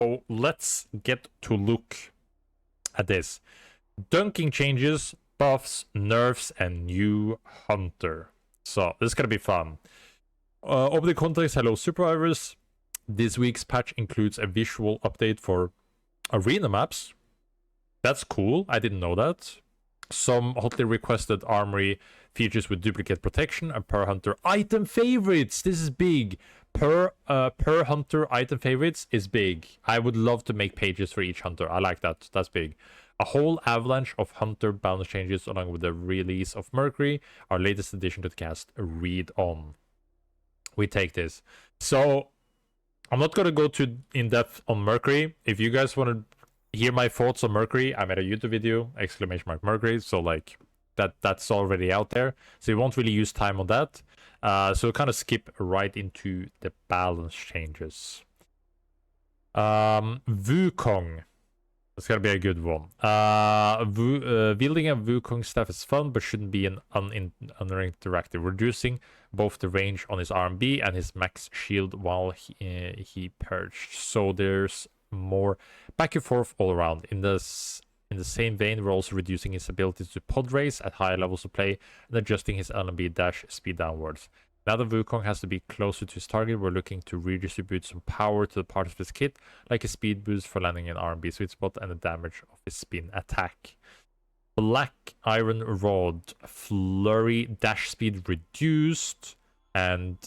So let's get to look at this. Dunking changes, buffs, nerfs, and new hunter. So this is gonna be fun. Opening context, hello Supervivors. This week's patch includes a visual update for arena maps. That's cool, I didn't know that. Some hotly requested armory features with duplicate protection and per hunter item favorites. This is big. Per hunter item favorites is big. I would love to make pages for each hunter. I like that. That's big. A whole avalanche of hunter balance changes along with the release of Mercury, our latest addition to the cast. Read on. We take this. So I'm not going to go too in depth on Mercury. If you guys want to hear my thoughts on Mercury, I made a YouTube video, !Mercury. So like that's already out there. So we won't really use time on that. So we'll kind of skip right into the balance changes. Wukong. It's gonna be a good one. Wielding a Wukong staff is fun, but shouldn't be an uninteractive, reducing both the range on his RMB and his max shield while he perched. So there's more back and forth all around. In the same vein, we're also reducing his ability to pod race at higher levels of play and adjusting his LMB dash speed downwards. Now that Wukong has to be closer to his target, we're looking to redistribute some power to the parts of his kit, like a speed boost for landing an RMB sweet spot and the damage of his spin attack. Black Iron Rod, flurry dash speed reduced, and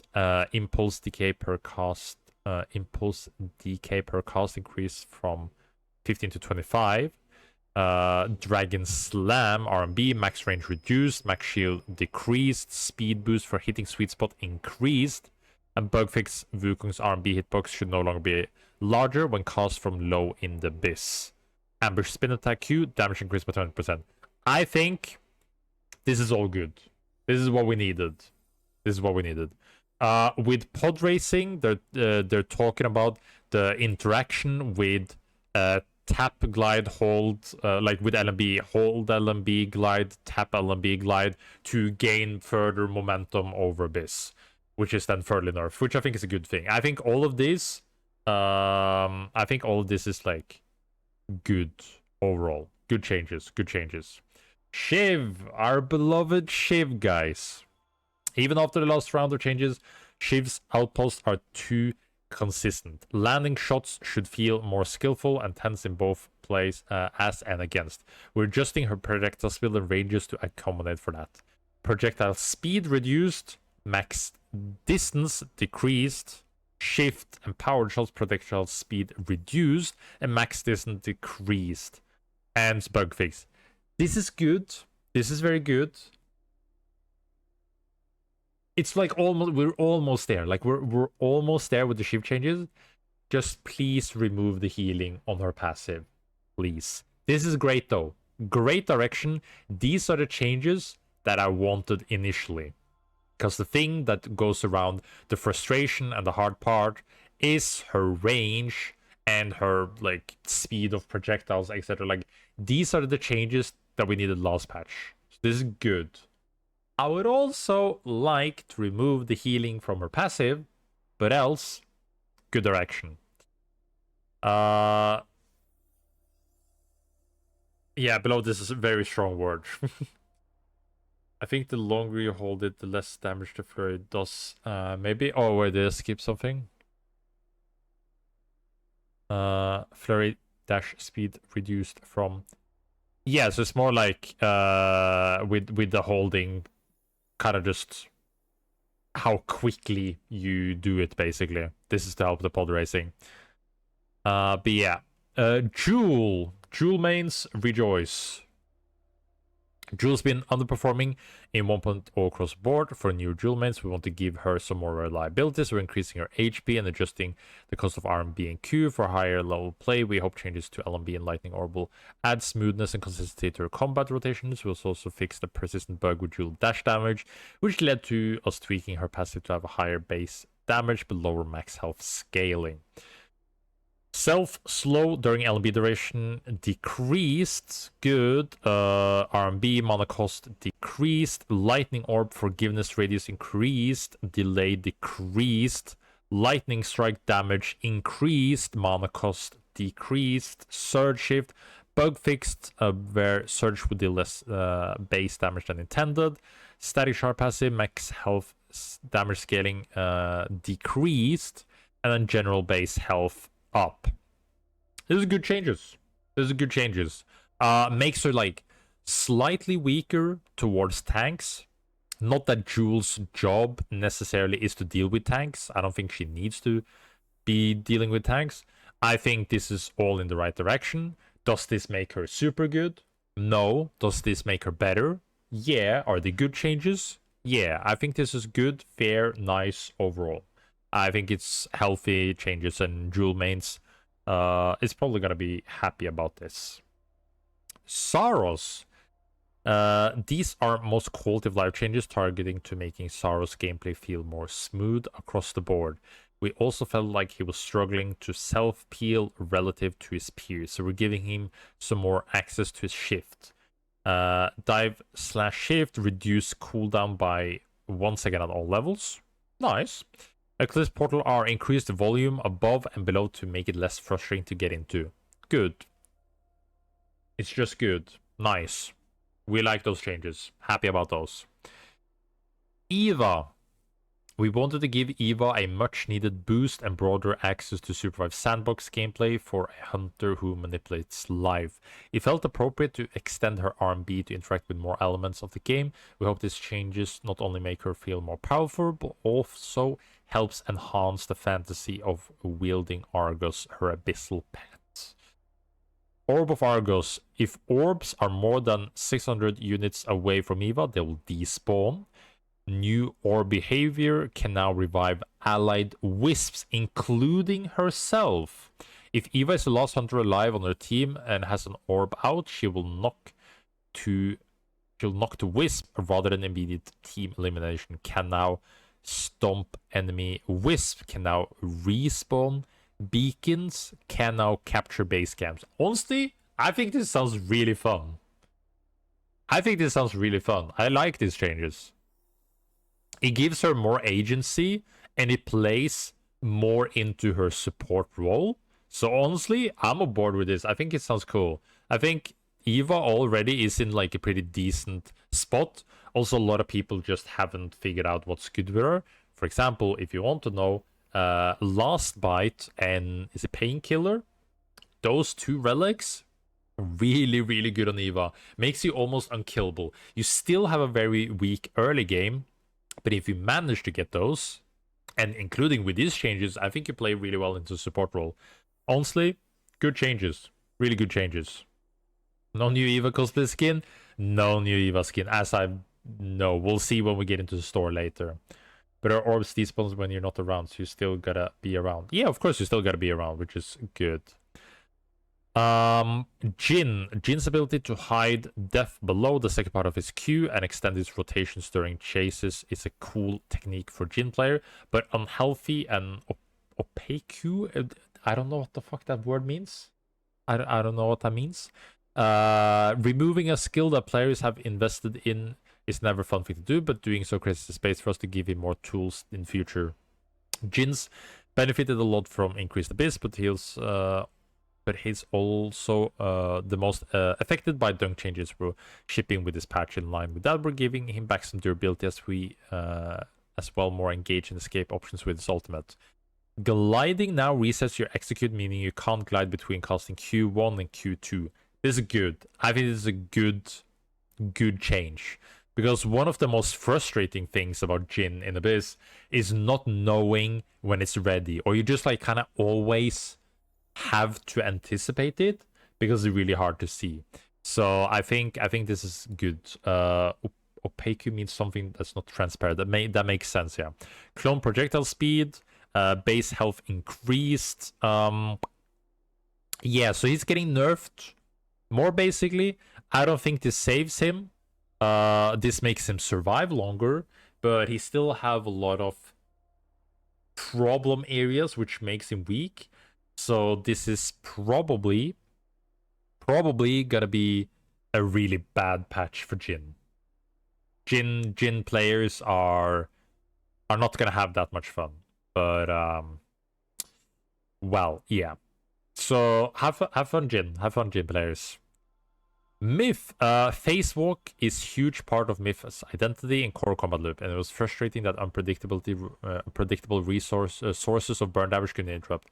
impulse decay per cast increased from 15 to 25. Dragon Slam, RMB, max range reduced, max shield decreased, speed boost for hitting sweet spot increased, and bug fix Wukong's RMB hitbox should no longer be larger when cast from low in the abyss. Ambush spin attack Q, damage increased by 20%. I think this is all good. This is what we needed. With pod racing, they're talking about the interaction with tap, glide, hold, like with LMB, hold LMB, glide, tap LMB, glide to gain further momentum over Abyss, which is then further nerfed, which I think is a good thing. I think all of this is like good overall. Good changes. Shiv, our beloved Shiv, guys. Even after the last round of changes, Shiv's outposts are too consistent. Landing shots should feel more skillful and tense in both plays as and against. We're adjusting her projectile speed and ranges to accommodate for that. Projectile speed reduced, max distance decreased, shift and powered shots projectile speed reduced, and max distance decreased. And bug fix. This is good. This is very good. It's like we're almost there. Like we're almost there with the shift changes. Just please remove the healing on her passive. Please. This is great though. Great direction. These are the changes that I wanted initially. Because the thing that goes around the frustration and the hard part is her range and her like speed of projectiles, etc. Like these are the changes that we needed last patch. So this is good. I would also like to remove the healing from her passive, but else, good direction. Yeah, below this is a very strong word. I think the longer you hold it, the less damage the flurry does. Maybe. Oh, wait, did I skip something? Flurry dash speed reduced from. Yeah, so it's more like with the holding. Kind of just how quickly you do it, basically. This is to help the pod racing. But yeah. Jewel mains rejoice. Jewel's been underperforming in 1.0 across the board. For new Jewel mains, we want to give her some more reliability, so we're increasing her HP and adjusting the cost of RMB and Q for higher level play. We hope changes to LMB and Lightning Orb will add smoothness and consistency to her combat rotations. We'll also fix the persistent bug with Jewel dash damage, which led to us tweaking her passive to have a higher base damage but lower max health scaling. Self-slow during LB duration decreased. Good. RMB mana cost decreased. Lightning Orb forgiveness radius increased. Delay decreased. Lightning strike damage increased. Mana cost decreased, surge shift, bug fixed, where surge would deal less base damage than intended, static sharp passive, max health damage scaling decreased, and then general base health up. These are good changes. Makes her like slightly weaker towards tanks. Not that Jules' job necessarily is to deal with tanks. I don't think she needs to be dealing with tanks. I think this is all in the right direction. Does this make her super good? No. Does this make her better? Yeah. Are they good changes? Yeah. I think this is good, fair, nice overall. I think it's healthy changes, and Jewel mains is probably going to be happy about this. Saros. These are most quality of life changes, targeting to making Saros gameplay feel more smooth across the board. We also felt like he was struggling to self-peel relative to his peers, so we're giving him some more access to his shift. Dive/shift, reduce cooldown by 1 second at all levels. Nice. Eclipse Portal R, increase the volume above and below to make it less frustrating to get into. Good. It's just good. Nice. We like those changes. Happy about those. Eva. We wanted to give Eva a much needed boost and broader access to Supervive sandbox gameplay for a hunter who manipulates life. It felt appropriate to extend her R&B to interact with more elements of the game. We hope these changes not only make her feel more powerful, but also helps enhance the fantasy of wielding Argos, her abyssal pet. Orb of Argos. If orbs are more than 600 units away from Eva, they will despawn. New orb behavior can now revive allied wisps, including herself. If Eva is the last hunter alive on her team and has an orb out, she'll knock to wisp rather than immediate team elimination. Can now stomp enemy wisp, can now respawn beacons, can now capture base camps. Honestly, I think this sounds really fun. I like these changes. It gives her more agency, and it plays more into her support role. So honestly, I'm on board with this. I think it sounds cool. I think Eva already is in like a pretty decent spot. Also, a lot of people just haven't figured out what's good with her. For example, if you want to know, Last Bite and is it Painkiller? Those two relics, really, really good on Eva. Makes you almost unkillable. You still have a very weak early game, but if you manage to get those, and including with these changes, I think you play really well into support role. Honestly, good changes. Really good changes. No new Eva cosplay skin. No new Eva skin, as I know. We'll see when we get into the store later. But our orbs despawns when you're not around, so you still gotta be around. Yeah, of course you still gotta be around, which is good. Jin's ability to hide death below the second part of his Q and extend his rotations during chases is a cool technique for Jin player, but unhealthy and opaque. I don't know what the fuck that word means. I don't know what that means. Removing a skill that players have invested in is never a fun thing to do, but doing so creates the space for us to give him more tools in future. Jin's benefited a lot from increased abyss, but he's also the most affected by dunk changes we're shipping with this patch. In line with that, we're giving him back some durability as we as well more engage in escape options with his ultimate. Gliding now resets your execute, meaning you can't glide between casting Q1 and Q2. This is good. I think this is a good change. Because one of the most frustrating things about Jin in Abyss is not knowing when it's ready. Or you just like kind of always have to anticipate it because it's really hard to see. So I think this is good. Opaque means something that's not transparent. That makes sense, yeah. Clone projectile speed, base health increased. Yeah, so he's getting nerfed more basically. I don't think this saves him. This makes him survive longer, but he still have a lot of problem areas which makes him weak. So this is probably gonna be a really bad patch for Jin. Jin players are not gonna have that much fun. But well, yeah. So have fun, Jin. Have fun, Jin players. Myth, phase walk is huge part of Myth's identity in core combat loop, and it was frustrating that unpredictable sources of burn damage can interrupt.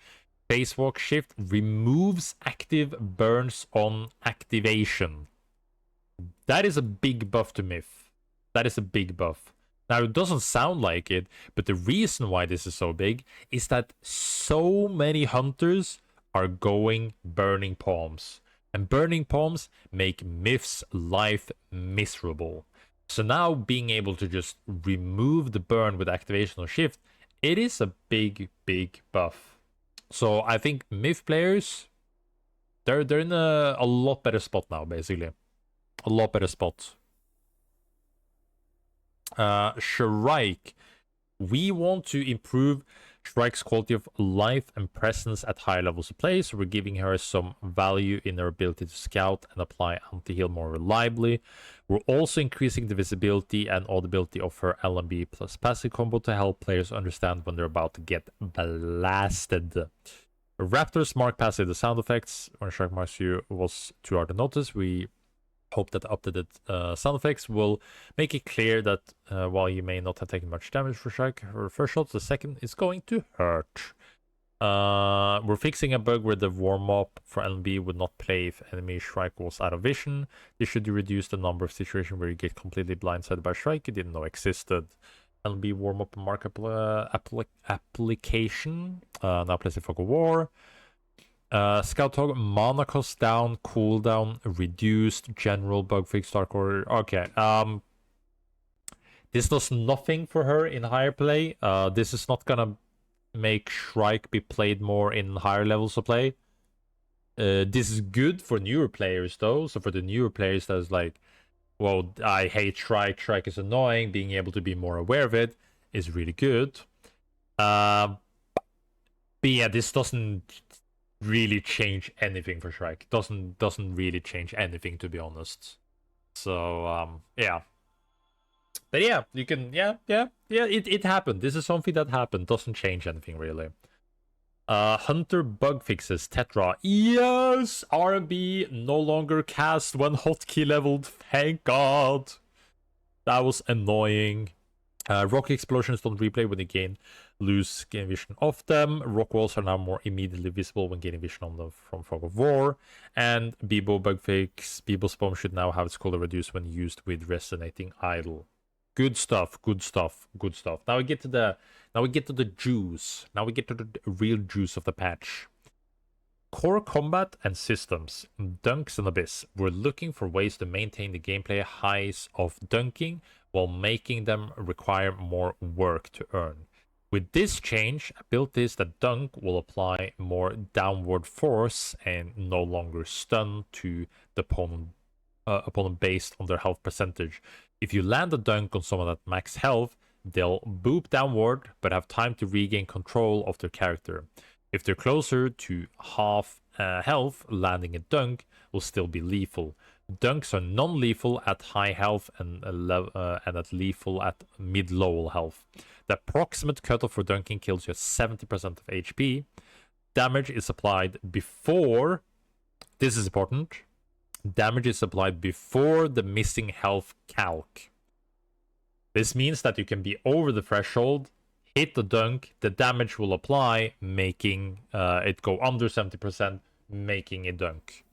Phase walk shift removes active burns on activation. That is a big buff to Myth. That is a big buff. Now, it doesn't sound like it, but the reason why this is so big is that so many hunters are going Burning Palms. And Burning Palms make Myth's life miserable. So now being able to just remove the burn with activation or shift, it is a big, big buff. So I think Myth players, they're in a lot better spot now, basically. A lot better spot. Shrike. We want to improve Shrike's quality of life and presence at higher levels of play, so we're giving her some value in her ability to scout and apply anti-heal more reliably. We're also increasing the visibility and audibility of her LMB plus passive combo to help players understand when they're about to get blasted. Raptor's mark passive the sound effects. When Shrike marks you was too hard to notice. We hope that the updated sound effects will make it clear that while you may not have taken much damage for Shrike, her first shot, the second is going to hurt. We're fixing a bug where the warm-up for LB would not play if enemy Shrike was out of vision. This should reduce the number of situations where you get completely blindsided by Shrike you didn't know existed. LB warm-up mark application. Now plays the Fog of War. Scout Hog, mana cost down, cooldown reduced, general bug fix, Dark Order. Okay, this does nothing for her in higher play. This is not gonna make Shrike be played more in higher levels of play. This is good for newer players though. So for the newer players that's like, well, I hate Shrike, Shrike is annoying, being able to be more aware of it is really good. But yeah, this doesn't really change anything for Shrike. Doesn't really change anything, to be honest. So yeah. But yeah, you can it happened. This is something that happened. Doesn't change anything really. Hunter bug fixes Tetra. Yes, RB no longer cast when hotkey leveled. Thank God. That was annoying. Rock explosions don't replay when you lose game vision of them. Rock walls are now more immediately visible when gaining vision on them from Fog of War. And Bebo bug fix. Bebo's bomb should now have its color reduced when used with resonating idle. Good stuff, good stuff, good stuff. Now we get to the juice. Now we get to the real juice of the patch. Core combat and systems, dunks and abyss. We're looking for ways to maintain the gameplay highs of dunking while making them require more work to earn. With this change, abilities that dunk will apply more downward force and no longer stun to the opponent based on their health percentage. If you land a dunk on someone at max health, they'll boop downward but have time to regain control of their character. If they're closer to half health, landing a dunk will still be lethal. Dunks are non-lethal at high health and at lethal at mid-low health. The approximate cutoff for dunking kills you at 70% of HP. Damage is applied before... This is important. Damage is applied before the missing health calc. This means that you can be over the threshold, hit the dunk, the damage will apply, making it go under 70%, making a dunk.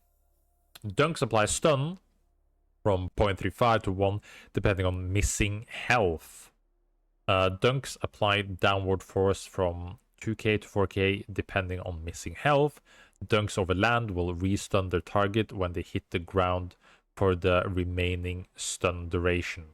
Dunks apply stun from 0.35 to 1, depending on missing health. Dunks apply downward force from 2k to 4k, depending on missing health. Dunks over land will restun their target when they hit the ground for the remaining stun duration.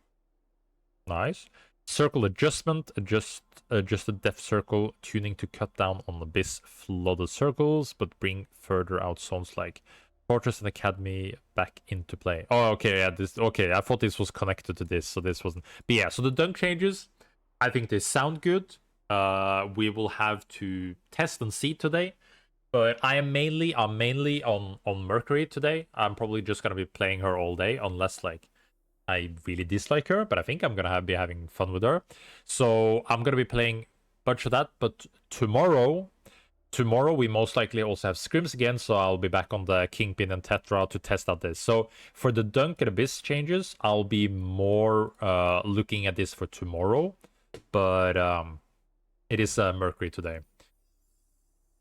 Nice. Circle adjustment, adjust the depth circle tuning to cut down on abyss flooded circles, but bring further out zones like Fortress and Academy back into play. Oh, okay, yeah, I thought this was connected to this, so this wasn't. But yeah, so the dunk changes, I think they sound good. We will have to test and see today. But I'm mainly on Mercury today. I'm probably just gonna be playing her all day, unless like I really dislike her, but I think I'm gonna be having fun with her. So I'm gonna be playing a bunch of that. But tomorrow Tomorrow we most likely also have scrims again, so I'll be back on the Kingpin and Tetra to test out this. So for the Dunk and Abyss changes, I'll be more looking at this for tomorrow, but it is Mercury today.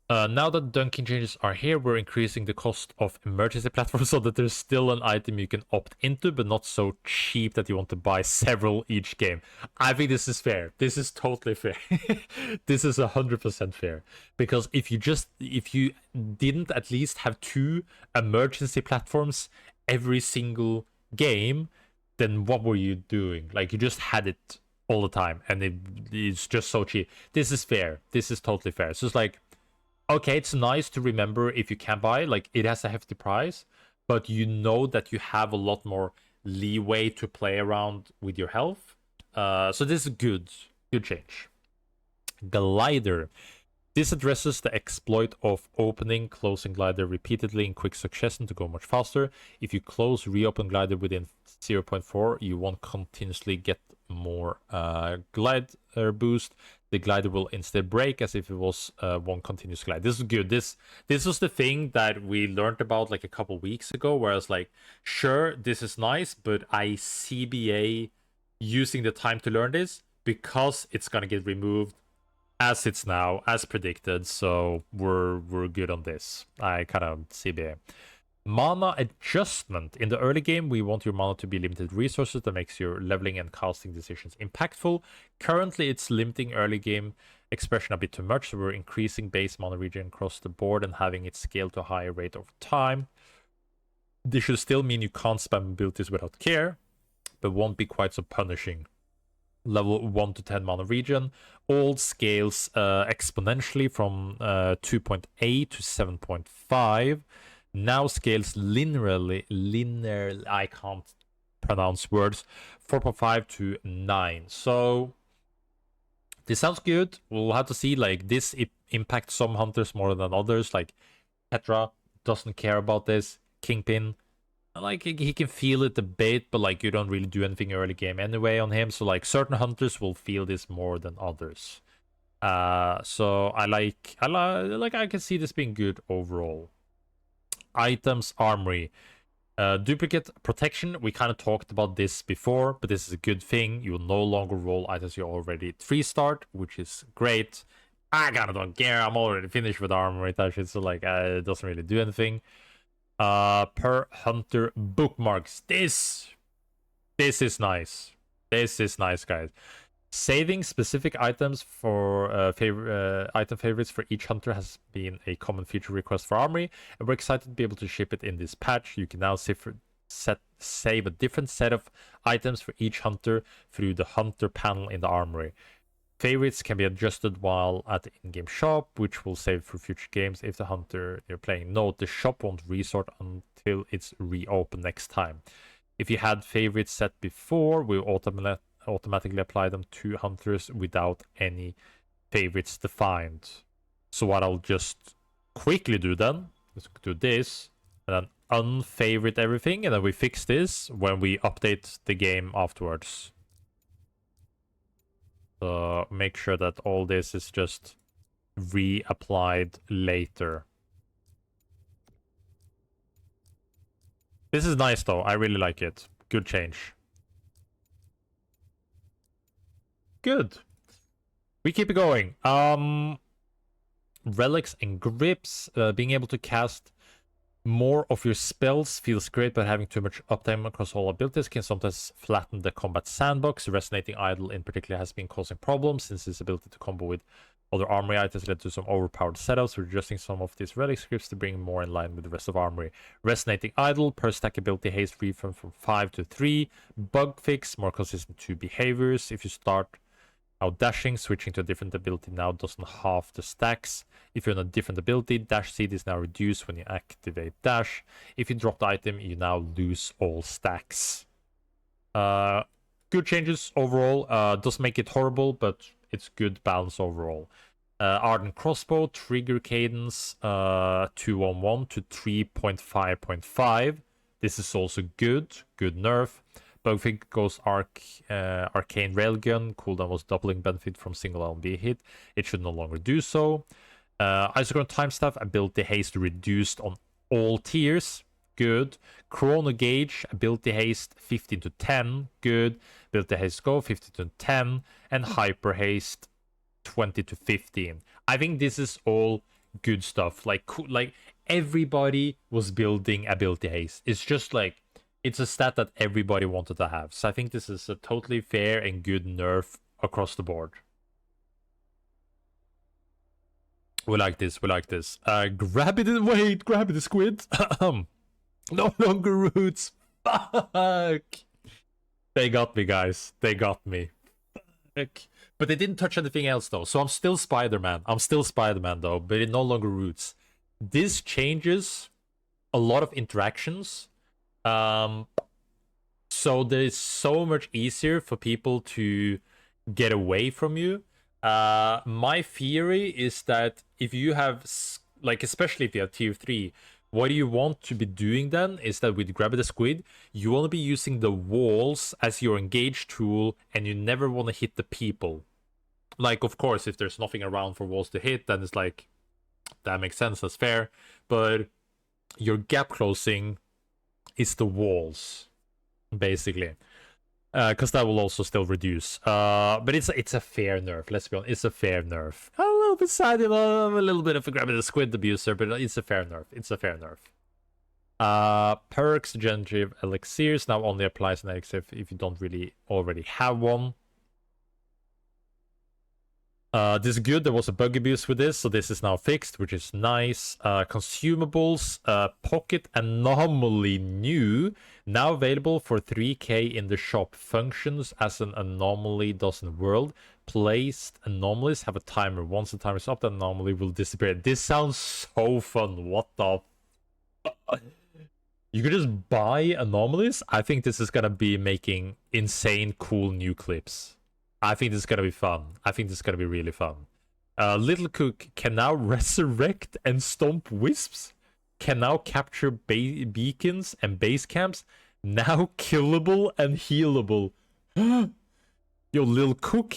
Now that dunking changes are here, we're increasing the cost of emergency platforms so that there's still an item you can opt into, but not so cheap that you want to buy several each game. I think this is fair. This is totally fair. This is 100% fair. Because if you didn't at least have 2 emergency platforms every single game, then what were you doing? Like, you just had it all the time, and it's just so cheap. This is fair. This is totally fair. So it's like, okay, it's nice to remember if you can buy, like, it has a hefty price, but you know that you have a lot more leeway to play around with your health. So this is good change. Glider. This addresses the exploit of opening, closing glider repeatedly in quick succession to go much faster. If you close, reopen glider within 0.4, you won't continuously get more glider boost. The glider will instead break as if it was one continuous glide. This is good. This was the thing that we learned about like a couple weeks ago, where I was like, sure, this is nice, but I CBA using the time to learn this because it's gonna get removed as it's now, as predicted. So we're good on this. I kind of CBA. Mana adjustment. In the early game, we want your mana to be limited resources that makes your leveling and casting decisions impactful. Currently, it's limiting early game expression a bit too much, so we're increasing base mana regen across the board and having it scale to a higher rate over time. This should still mean you can't spam abilities without care, but won't be quite so punishing. Level 1 to 10 mana regen. All scales exponentially from 2.8 to 7.5. Now scales linearly, I can't pronounce words, 4.5 to 9. So this sounds good. We'll have to see, like, this impacts some hunters more than others. Like, Petra doesn't care about this. Kingpin, like, he can feel it a bit, but like, you don't really do anything early game anyway on him. So like, certain hunters will feel this more than others. So I can see this being good overall. Items armory. Duplicate protection. We kind of talked about this before, but this is a good thing. You will no longer roll items you're already 3-starred, which is great. I kind of don't care. I'm already finished with armory touches, so like, it doesn't really do anything. Per hunter bookmarks. This is nice. This is nice, guys. Saving specific items for item favorites for each hunter has been a common feature request for Armory, and we're excited to be able to ship it in this patch. You can now save a different set of items for each hunter through the hunter panel in the Armory. Favorites can be adjusted while at the in-game shop, which will save for future games if the hunter you're playing. Note, the shop won't resort until it's reopened next time. If you had favorites set before, we'll automatically apply them to hunters without any favorites defined. So what I'll just quickly do then is do this and then unfavorite everything, and then we fix this when we update the game afterwards. So make sure that all this is just reapplied later. This is nice though. I really like it. Good change. Good. We keep it going. Relics and grips. Being able to cast more of your spells feels great, but having too much uptime across all abilities can sometimes flatten the combat sandbox. Resonating Idol in particular has been causing problems since its ability to combo with other armory items led to some overpowered setups. We're adjusting some of these relic scripts to bring more in line with the rest of armory. Resonating Idol, per stack ability haste refund from 5 to 3. Bug fix, more consistent 2 behaviors. If you start out dashing, switching to a different ability now doesn't halve the stacks. If you're on a different ability, dash speed is now reduced when you activate dash. If you drop the item, you now lose all stacks. Good changes overall. Doesn't make it horrible, but it's good balance overall. Ardent Crossbow, trigger cadence 211 to 3.5.5. This is also good nerf. Bugfig goes Arcane Railgun. Cooldown was doubling benefit from single LB hit. It should no longer do so. Isochron Time Staff, ability haste reduced on all tiers. Good. Chrono Gauge, ability haste 15 to 10. Good. Ability haste go 15 to 10. And Hyper Haste 20 to 15. I think this is all good stuff. Like everybody was building ability haste. It's just like, it's a stat that everybody wanted to have. So I think this is a totally fair and good nerf across the board. We like this, we like this. Grab it and wait, grab it, squid. No longer roots. Fuck. They got me, guys. They got me. Fuck. But they didn't touch anything else, though. So I'm still Spider-Man. I'm still Spider-Man, though. But it no longer roots. This changes a lot of interactions. So that it's so much easier for people to get away from you. My theory is that if you have, like, especially if you have tier 3, what you want to be doing then is that with Grab the Squid, you want to be using the walls as your engage tool, and you never want to hit the people. Like, of course, if there's nothing around for walls to hit, then it's like, that makes sense, that's fair. But your gap closing is the walls, basically. Because that will also still reduce. But it's a fair nerf, let's be honest. It's a fair nerf. A little bit sad, I'm a little bit of a Grab the Squid abuser, but it's a fair nerf. It's a fair nerf. Perks, Generative Elixirs now only applies in elixir if you don't really already have one. This is good. There was a bug abuse with this, so this is now fixed, which is nice. Consumables, Pocket Anomaly new, now available for 3k in the shop. Functions as an anomaly does in the world. Placed anomalies have a timer. Once the timer is up, the anomaly will disappear. This sounds so fun. What the... You could just buy anomalies? I think this is gonna be making insane cool new clips. I think this is gonna be fun. I think this is gonna be really fun. Little Cook can now resurrect and stomp wisps. Can now capture beacons and base camps. Now killable and healable. Yo, Lil Cook,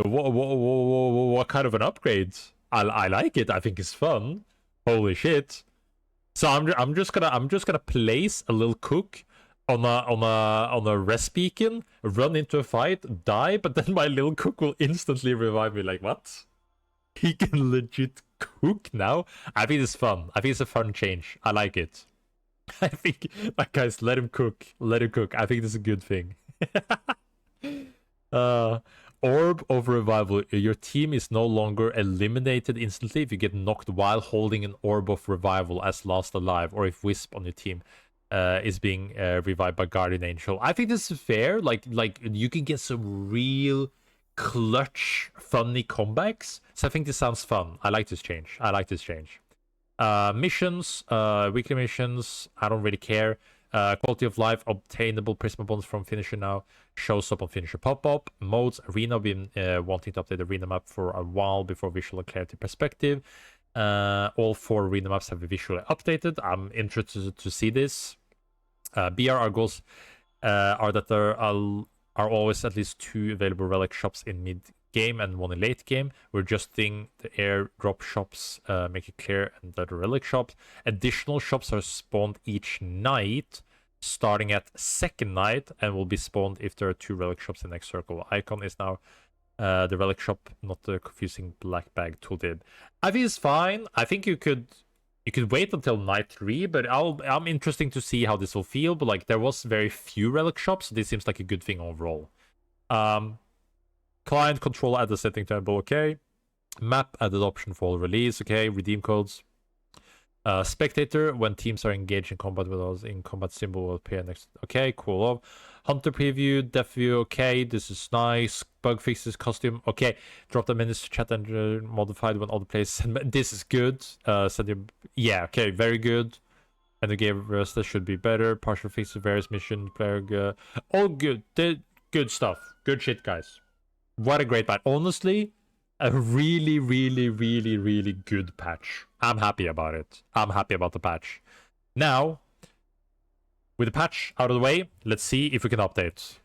what kind of an upgrade? I like it. I think it's fun. Holy shit! So I'm just gonna place a Lil Cook on a rest beacon, run into a fight, die, but then my Lil Cook will instantly revive me. Like, what? He can legit cook now? I think it's fun. I think it's a fun change. I like it. I think, like, guys, let him cook. Let him cook. I think this is a good thing. Orb of Revival. Your team is no longer eliminated instantly if you get knocked while holding an Orb of Revival as last alive, or if Wisp on your team is being revived by Guardian Angel. I think this is fair. Like you can get some real clutch, funny comebacks. So I think this sounds fun. I like this change. I like this change. Missions, weekly missions. I don't really care. Quality of life, obtainable Prisma bonds from Finisher now shows up on Finisher pop-up. Modes, Arena, been wanting to update Arena map for a while before visual clarity perspective. All 4 arena maps have been visually updated. I'm interested to see this. BR goals are that there are always at least 2 available relic shops in mid game and 1 in late game. We're adjusting the airdrop shops, make it clear, and the relic shops. Additional shops are spawned each night, starting at second night, and will be spawned if there are 2 relic shops in the next circle. Icon is now the relic shop, not the confusing black bag tool did. I think it's fine. I think you could wait until night 3, but I'm interested to see how this will feel. But like, there was very few relic shops, so this seems like a good thing overall. Client control added setting table, okay. Map added option for all release, okay. Redeem codes. Spectator, when teams are engaged in combat with us, in combat symbol will appear next. Okay, cool. Hunter preview, depth view, okay. This is nice. Bug fixes, costume, okay. Drop the minutes to chat and modified when other players send. This is good. Yeah, okay, very good. And the game rest that should be better. Partial fixes, various mission, player, all good. Good stuff. Good shit, guys. What a great patch. Honestly, a really, really, really, really good patch. I'm happy about it. I'm happy about the patch. Now, with the patch out of the way, let's see if we can update.